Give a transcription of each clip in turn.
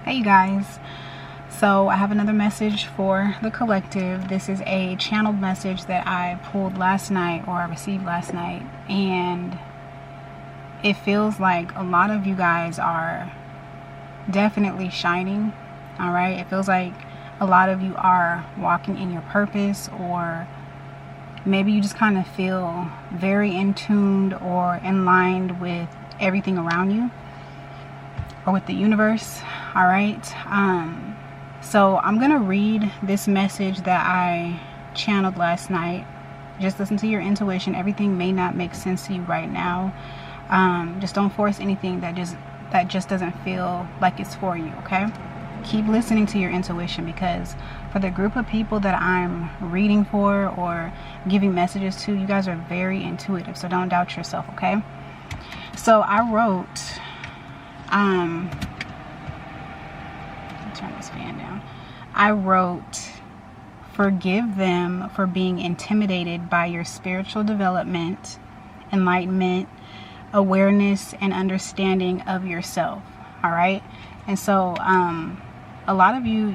Hey you guys, so I have another message for the collective. This is a channeled message that I pulled last night, or I received last night, and it feels like a lot of you guys are definitely shining. All right, it feels like a lot of you are walking in your purpose, or maybe you just kind of feel very in tuned or in line with everything around you or with the universe. All right, so I'm gonna read this message that I channeled last night. Just listen to your intuition. Everything may not make sense to you right now. Just don't force anything that just doesn't feel like it's for you. Okay, keep listening to your intuition, because for the group of people that I'm reading for or giving messages to, you guys are very intuitive, so don't doubt yourself. Okay, so I wrote turn this fan down. I wrote, forgive them for being intimidated by your spiritual development, enlightenment, awareness, and understanding of yourself. All right. And so a lot of you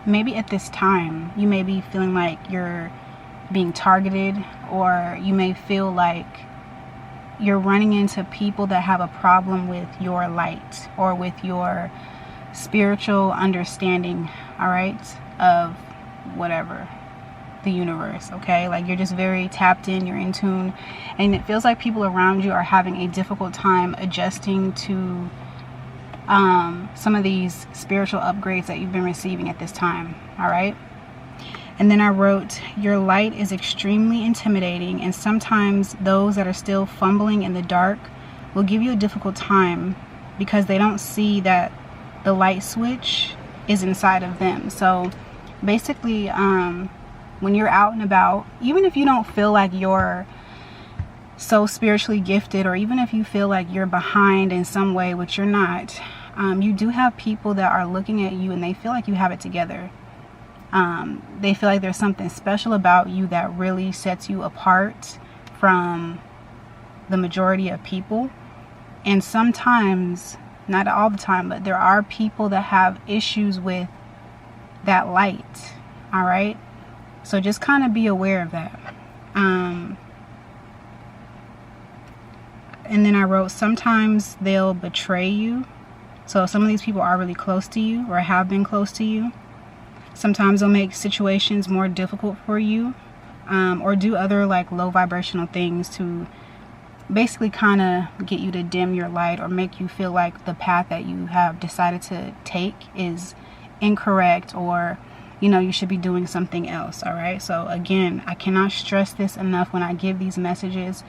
maybe at this time, you may be feeling like you're being targeted, or you may feel like you're running into people that have a problem with your light or with your spiritual understanding, all right, of whatever, the universe. Okay, like you're just very tapped in, you're in tune, and it feels like people around you are having a difficult time adjusting to some of these spiritual upgrades that you've been receiving at this time. All right. And then I wrote, your light is extremely intimidating, and sometimes those that are still fumbling in the dark will give you a difficult time because they don't see that the light switch is inside of them. So basically, when you're out and about, even if you don't feel like you're so spiritually gifted, or even if you feel like you're behind in some way, which you're not, you do have people that are looking at you and they feel like you have it together. They feel like there's something special about you that really sets you apart from the majority of people. And sometimes, not all the time, but there are people that have issues with that light. All right. So just kind of be aware of that. And then I wrote, sometimes they'll betray you. So some of these people are really close to you or have been close to you. Sometimes they'll make situations more difficult for you, or do other like low vibrational things to basically kind of get you to dim your light, or make you feel like the path that you have decided to take is incorrect, or you should be doing something else. All right. So again, I cannot stress this enough when I give these messages.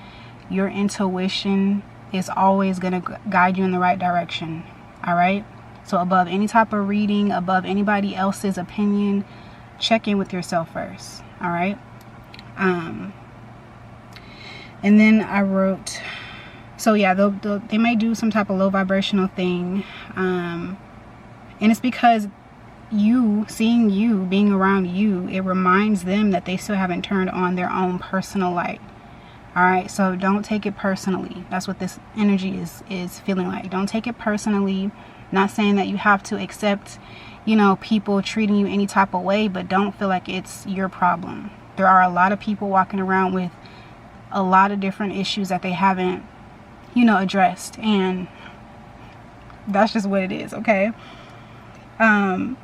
Your intuition is always going to guide you in the right direction. All right. So above any type of reading, above anybody else's opinion, check in with yourself first. All right. And then I wrote, so yeah, they may do some type of low vibrational thing. And it's because seeing you, being around you, it reminds them that they still haven't turned on their own personal light. All right. So don't take it personally. That's what this energy is feeling like. Don't take it personally. Not saying that you have to accept, people treating you any type of way, but don't feel like it's your problem. There are a lot of people walking around with a lot of different issues that they haven't, addressed. And that's just what it is. Okay. And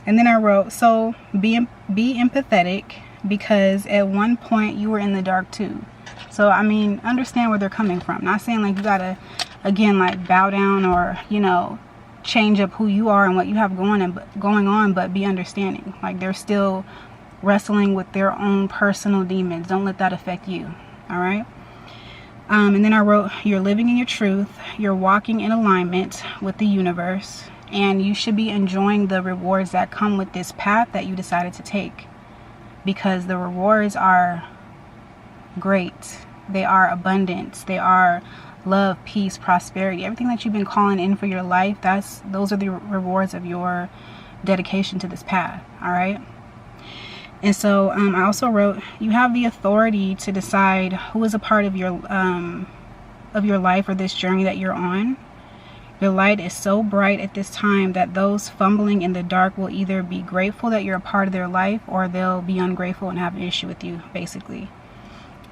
then I wrote, so be empathetic, because at one point you were in the dark too. So, understand where they're coming from. Not saying like you gotta, again, like bow down or, change up who you are and what you have going on, but be understanding. Like they're still wrestling with their own personal demons. Don't let that affect you. All right. And then I wrote, you're living in your truth. You're walking in alignment with the universe, and you should be enjoying the rewards that come with this path that you decided to take, because the rewards are great. They are abundance. They are love, peace, prosperity, everything that you've been calling in for your life. Those are the rewards of your dedication to this path. All right. And so I also wrote, you have the authority to decide who is a part of your life or this journey that you're on. Your light is so bright at this time that those fumbling in the dark will either be grateful that you're a part of their life, or they'll be ungrateful and have an issue with you, basically.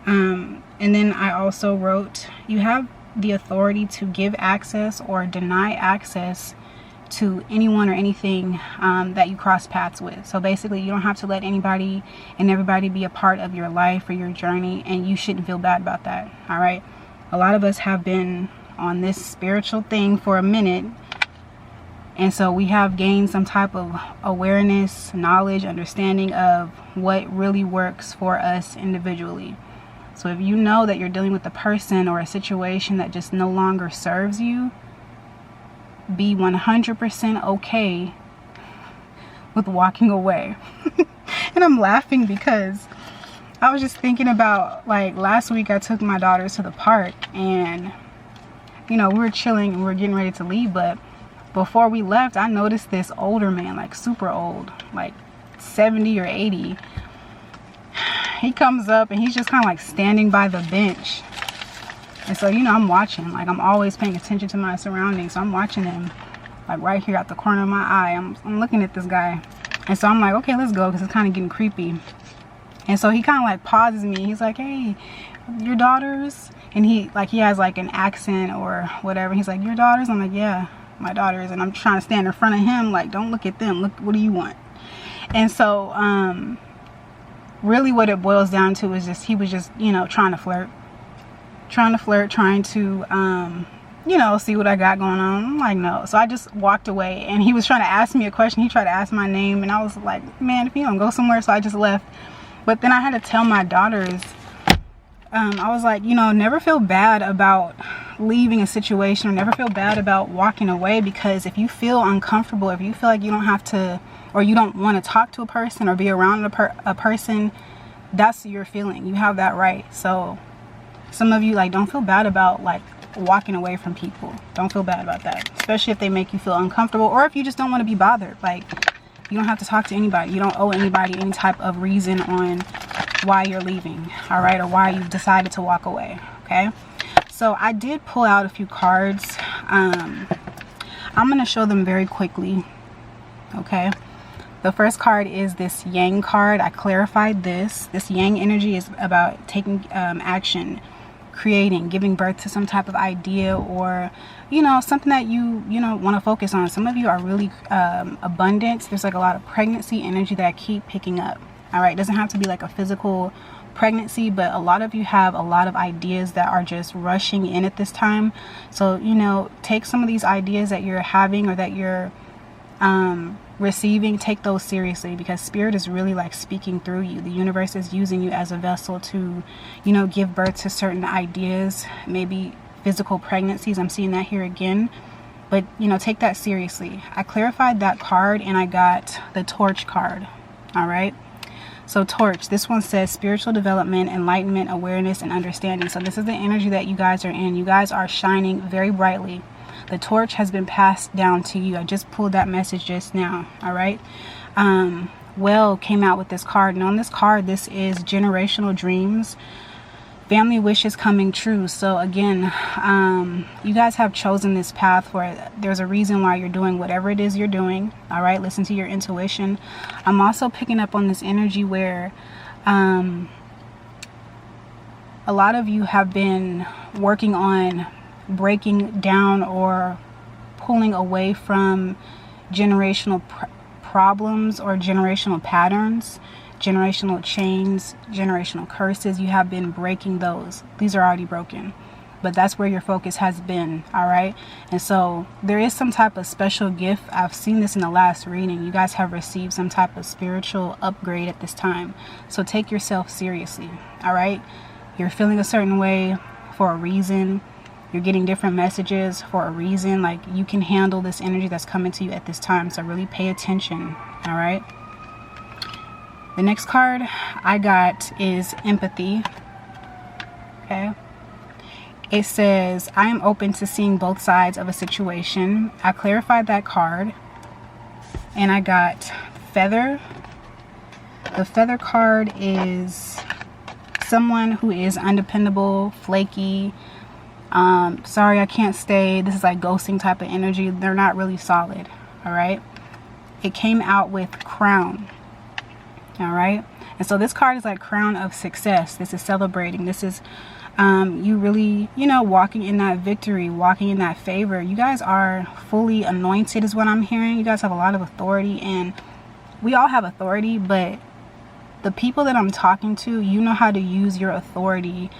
And then I also wrote, you have the authority to give access or deny access to anyone or anything that you cross paths with. So basically, you don't have to let anybody and everybody be a part of your life or your journey, and you shouldn't feel bad about that. All right. A lot of us have been on this spiritual thing for a minute, and so we have gained some type of awareness, knowledge, understanding of what really works for us individually. So if you know that you're dealing with a person or a situation that just no longer serves you, be 100% okay with walking away. And I'm laughing because I was just thinking about, like, last week I took my daughters to the park, and you know, we were chilling and we were getting ready to leave, but before we left, I noticed this older man, like super old, like 70 or 80. He comes up and he's just kind of like standing by the bench. And so, you know, I'm watching, like, I'm always paying attention to my surroundings. So I'm watching him, like, right here out the corner of my eye. I'm looking at this guy. And so I'm like, okay, let's go, because it's kind of getting creepy. And so he kind of like pauses me. He's like, hey, your daughters? And he has like an accent or whatever. He's like, your daughters? I'm like, yeah, my daughters. And I'm trying to stand in front of him, like, don't look at them. Look, what do you want? And so, really what it boils down to is just, he was just, you know, trying to flirt, trying to, you know, see what I got going on. I'm like, no. So I just walked away, and he was trying to ask me a question. He tried to ask my name, and I was like, man, if you don't go somewhere. So I just left. But then I had to tell my daughters, I was like, you know, never feel bad about leaving a situation, or never feel bad about walking away, because if you feel uncomfortable, if you feel like you don't have to, or you don't want to talk to a person or be around a person, that's your feeling. You have that right. So some of you, like, don't feel bad about, like, walking away from people. Don't feel bad about that, especially if they make you feel uncomfortable, or if you just don't want to be bothered. Like, you don't have to talk to anybody. You don't owe anybody any type of reason on why you're leaving, all right, or why you've decided to walk away. Okay, so I did pull out a few cards. I'm going to show them very quickly. Okay, the first card is this Yang card. I clarified this Yang energy is about taking action, creating, giving birth to some type of idea, or, you know, something that you know, want to focus on. Some of you are really abundant. There's like a lot of pregnancy energy that I keep picking up. All right, it doesn't have to be like a physical pregnancy, but a lot of you have a lot of ideas that are just rushing in at this time. So, you know, take some of these ideas that you're having, or that you're receiving, take those seriously, because spirit is really like speaking through you. The universe is using you as a vessel to, you know, give birth to certain ideas, maybe physical pregnancies. I'm seeing that here again, but, you know, take that seriously. I clarified that card, and I got the Torch card. All right, so Torch, this one says spiritual development, enlightenment, awareness, and understanding. So this is the energy that you guys are in. You guys are shining very brightly. The torch has been passed down to you. I just pulled that message just now. All right. Well came out with this card, and on this card, this is generational dreams, family wishes coming true. So again, you guys have chosen this path for, there's a reason why you're doing whatever it is you're doing. All right, listen to your intuition. I'm also picking up on this energy where a lot of you have been working on breaking down or pulling away from generational problems or generational patterns, generational chains, generational curses. You have been breaking those. These are already broken, but that's where your focus has been. All right, and so there is some type of special gift. I've seen this in the last reading. You guys have received some type of spiritual upgrade at this time, so take yourself seriously. All right, you're feeling a certain way for a reason. You're getting different messages for a reason. Like, you can handle this energy that's coming to you at this time, so really pay attention. All right, the next card I got is empathy. Okay, it says, I am open to seeing both sides of a situation. I clarified that card, and I got feather. The feather card is someone who is undependable, flaky, Sorry, I can't stay. This is like ghosting type of energy. They're not really solid. All right. It came out with crown. All right. And so this card is like crown of success. This is celebrating. This is you really, you know, walking in that victory, walking in that favor. You guys are fully anointed is what I'm hearing. You guys have a lot of authority, and we all have authority, but the people that I'm talking to, you know how to use your authority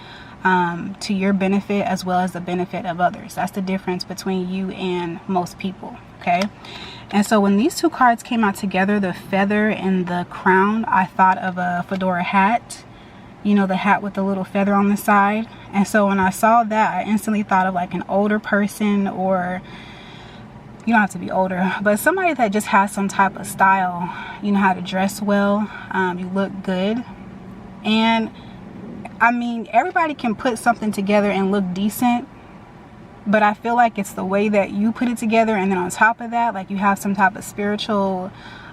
to your benefit as well as the benefit of others. That's the difference between you and most people. Okay. And so when these two cards came out together, the feather and the crown, I thought of a fedora hat, you know, the hat with the little feather on the side. And so when I saw that, I instantly thought of like an older person, or you don't have to be older, but somebody that just has some type of style. You know how to dress well, you look good. And I mean, everybody can put something together and look decent, but I feel like it's the way that you put it together, and then on top of that, like you have some type of spiritual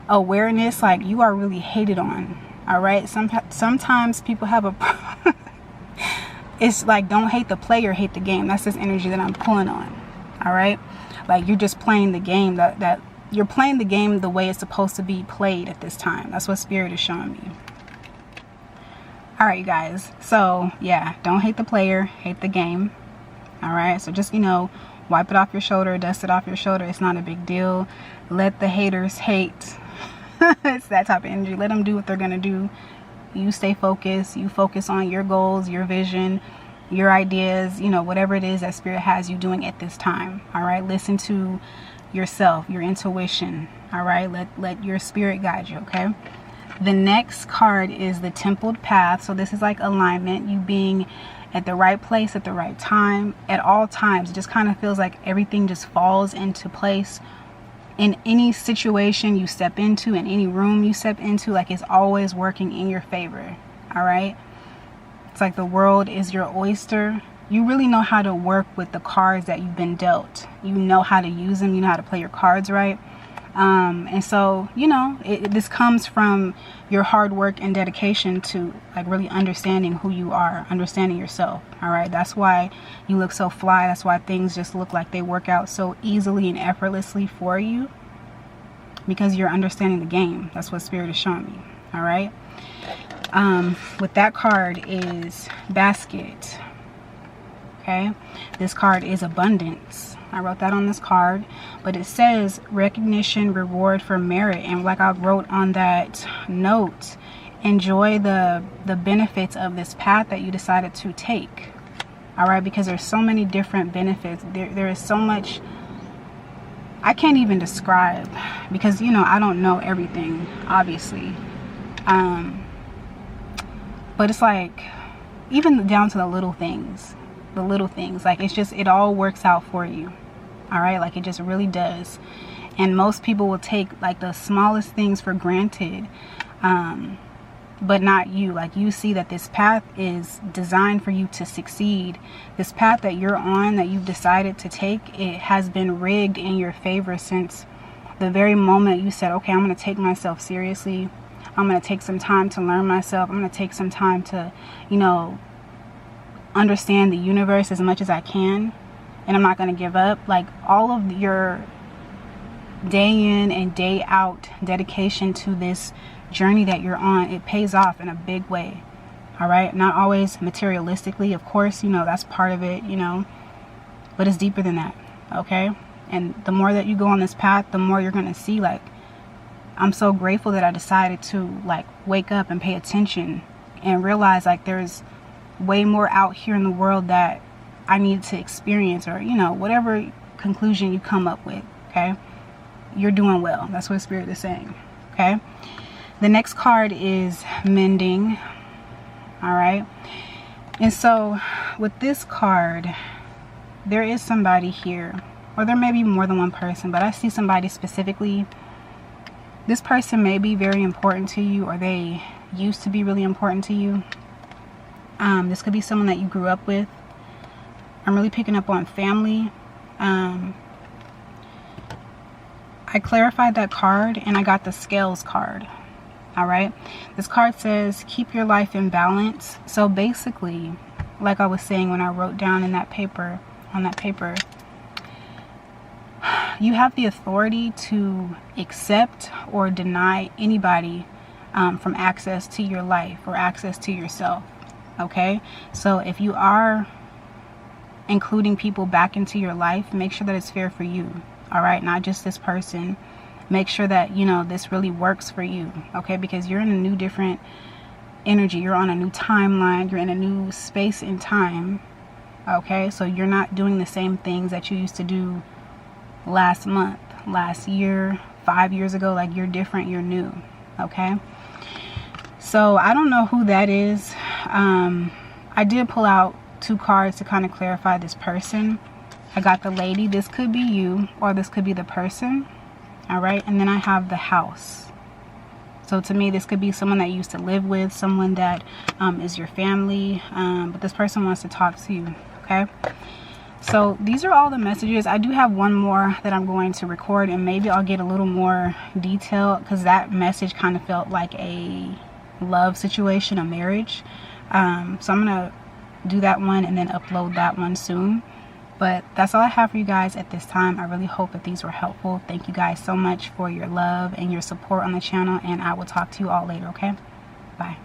awareness, like you are really hated on. All right. Sometimes people have a it's like, don't hate the player, hate the game. That's this energy that I'm pulling on. All right. Like you're just playing the game, that you're playing the game the way it's supposed to be played at this time. That's what Spirit is showing me. All right, you guys. So yeah, don't hate the player, hate the game. All right. So just, you know, wipe it off your shoulder, dust it off your shoulder. It's not a big deal. Let the haters hate. It's that type of energy. Let them do what they're going to do. You stay focused. You focus on your goals, your vision, your ideas, you know, whatever it is that Spirit has you doing at this time. All right. Listen to yourself, your intuition. All right. Let your spirit guide you. Okay. The next card is the templed path. So this is like alignment, you being at the right place at the right time at all times. It just kind of feels like everything just falls into place in any situation you step into, in any room you step into. Like it's always working in your favor. All right. It's like the world is your oyster. You really know how to work with the cards that you've been dealt. You know how to use them. You know how to play your cards right. And so, you know, this comes from your hard work and dedication to like really understanding who you are, understanding yourself. All right. That's why you look so fly. That's why things just look like they work out so easily and effortlessly for you, because you're understanding the game. That's what Spirit is showing me. All right. With that card is basket. Okay. This card is abundance. I wrote that on this card, but it says recognition, reward for merit. And like I wrote on that note, enjoy the benefits of this path that you decided to take. All right. Because there's so many different benefits. There is so much I can't even describe, because, you know, I don't know everything, obviously. But it's like, even down to the little things, like it's just, it all works out for you. All right. Like it just really does. And most people will take like the smallest things for granted. But not you. Like you see that this path is designed for you to succeed. This path that you're on, that you've decided to take, it has been rigged in your favor since the very moment you said, okay, I'm going to take myself seriously. I'm going to take some time to learn myself. I'm going to take some time to, you know, understand the universe as much as I can. And I'm not going to give up. Like all of your day in and day out dedication to this journey that you're on, it pays off in a big way. All right. Not always materialistically, of course, you know, that's part of it, you know, but it's deeper than that. Okay. And the more that you go on this path, the more you're going to see, like, I'm so grateful that I decided to like wake up and pay attention and realize like there's way more out here in the world that I need to experience, or, you know, whatever conclusion you come up with. Okay. You're doing well. That's what Spirit is saying. Okay. The next card is mending. All right. And so with this card, there is somebody here, or there may be more than one person, but I see somebody specifically. This person may be very important to you, or they used to be really important to you. This could be someone that you grew up with. I'm really picking up on family. I clarified that card and I got the scales card. All right. This card says, keep your life in balance. So basically like I was saying when I wrote down in that paper, on that paper, you have the authority to accept or deny anybody from access to your life or access to yourself. Okay, so if you are including people back into your life, make sure that it's fair for you. All right, not just this person. Make sure that, you know, this really works for you. Okay, because you're in a new, different energy. You're on a new timeline. You're in a new space and time. Okay, so you're not doing the same things that you used to do last month, last year, 5 years ago. Like, you're different, you're new. Okay, so I don't know who that is. I did pull out 2 cards to kind of clarify this person. I got the Lady. This could be you, or this could be the person. All right, and then I have the House. So to me, this could be someone that you used to live with, someone that is your family, but this person wants to talk to you. Okay, so these are all the messages. I do have one more that I'm going to record, and maybe I'll get a little more detail, because that message kind of felt like a love situation, a marriage. So I'm gonna do that one and then upload that one soon. But that's all I have for you guys at this time. I really hope that these were helpful. Thank you guys so much for your love and your support on the channel, and I will talk to you all later. Okay, bye.